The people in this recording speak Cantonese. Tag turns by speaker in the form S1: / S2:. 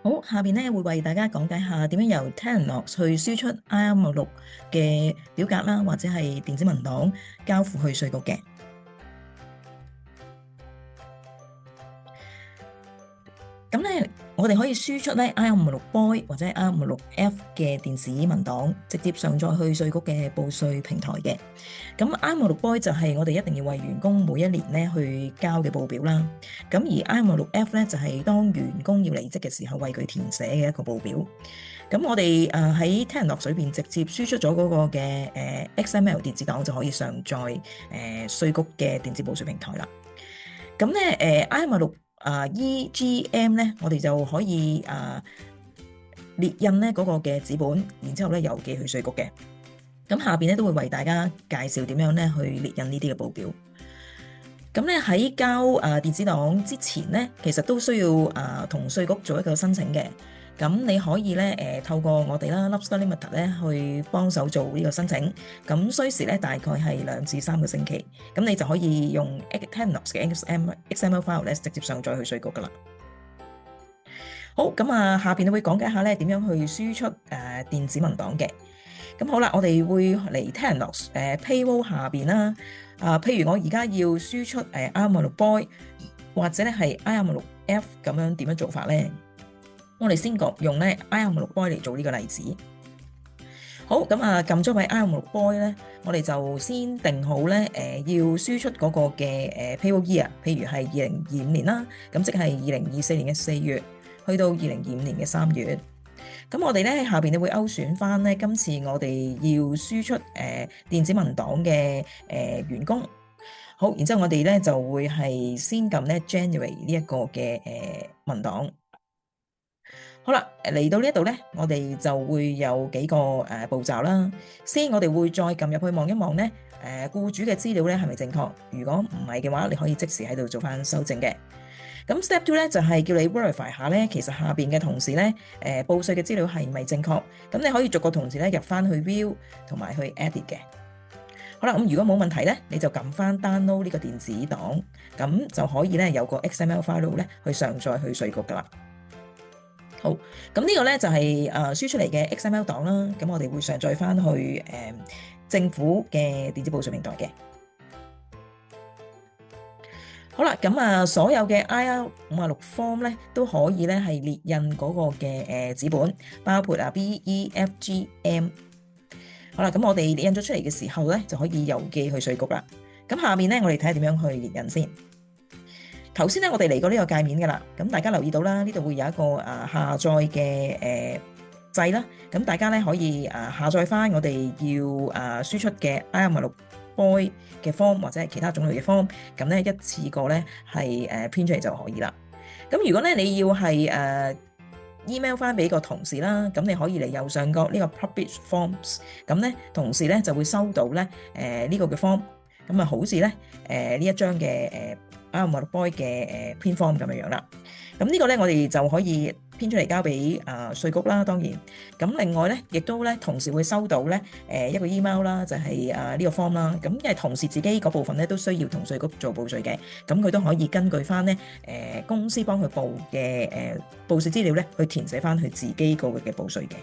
S1: 好，下邊咧會為大家講解下點樣由 Temenos 去輸出 IR56嘅表格啦，或者係電子文檔交付去稅局嘅。咁咧，我哋可以輸出咧 IR56Boy 或者 IR56F 嘅電子文檔，直接上載去稅局嘅報稅平台嘅。咁 IR56Boy 就係我哋一定要為員工每一年咧去交嘅報表啦。咁而 IR56F 咧就係當員工要離職嘅時候為佢填寫嘅一個報表。咁我哋喺 Temenos 裏邊直接輸出咗嗰個嘅XML 電子檔就可以上載稅局嘅電子報稅平台啦。咁咧IR56EGM 咧，我哋就可以列印咧嗰個嘅紙本，然之後咧郵寄去稅局嘅。咁下邊咧都會為大家介紹點樣咧去列印呢啲嘅報表。咁咧喺交電子檔之前咧，其實都需要同稅局做一個申請嘅。咁你可以咧透過我哋啦 Lobster Limited 咧去幫手做呢個申請。咁需時咧大概係2至3個星期。咁你就可以用 Temenos 嘅 XML file 咧直接上載去稅局噶啦。好，咁下邊會講解下咧點樣去輸出電子文檔嘅。咁好啦，我哋會嚟 Temenos Payroll 下邊啦。譬如我而家要輸出IR56Boy 或者咧係 IR56F 咁樣點樣做法咧？我哋先用咧 IR56Boy 嚟做呢個例子。好，咁撳咗位 IR56Boy 咧，我哋就先定好咧要輸出嗰個嘅Payroll Year，譬如係2025年啦，咁即係2024年嘅4月去到2025年嘅3月。咁我哋咧喺下邊你會勾選翻咧今次我哋要輸出電子文檔嘅員工。好，然之後我哋咧就會係先撳咧 Generate 呢一個嘅文檔。好啦，嚟到呢一度咧，我哋就會有幾個步驟啦。先，我哋會再撳入去望一望咧，僱主嘅資料咧係咪正確？如果唔係嘅話，你可以即時喺度做翻修正嘅。咁 Step 2咧就係叫你 verify 下咧，其實下邊嘅同事咧，報稅嘅資料係咪正確？咁你可以逐個同事咧入翻去 view 同埋去 edit 嘅。好啦，咁如果冇問題咧，你就撳翻 download 呢個電子檔，咁就可以咧有個 XML file 咧去上載去稅局噶啦。好，咁呢個咧就係輸出嚟嘅 XML 檔啦，咁我哋會上載翻去政府嘅電子報稅平台嘅。好啦，咁所有嘅 IR56 form 咧都可以咧係列印嗰個嘅紙本，包括BEFGM。好啦，咁我哋列印咗出嚟嘅時候咧就可以郵寄去稅局啦。咁下面咧我哋睇下點樣去列印先。頭先咧，我哋嚟過呢個界面㗎啦，咁大家留意到啦，呢度會有一個下載嘅掣啦，咁大家咧可以下載翻我哋要輸出嘅 IR56Boy 嘅 form 或者係其他種類嘅 form，咁咧一次過咧係編出嚟就可以啦。咁如果咧你要係email 翻俾個同事啦，咁你可以嚟右上角呢個 publish forms，咁咧同事咧就會收到咧呢個嘅 form，咁好似咧呢一張嘅IR56Boy 嘅print form 咁樣啦。咁呢個咧我哋就可以編出嚟交俾稅局啦，當然。咁另外咧亦都咧同時會收到咧一個 email 啦，就係呢個 form 啦。咁因為同事自己嗰部分咧都需要同稅局做報稅嘅，咁佢都可以根據翻咧公司幫佢報嘅報稅資料咧去填寫翻佢自己個嘅報稅嘅。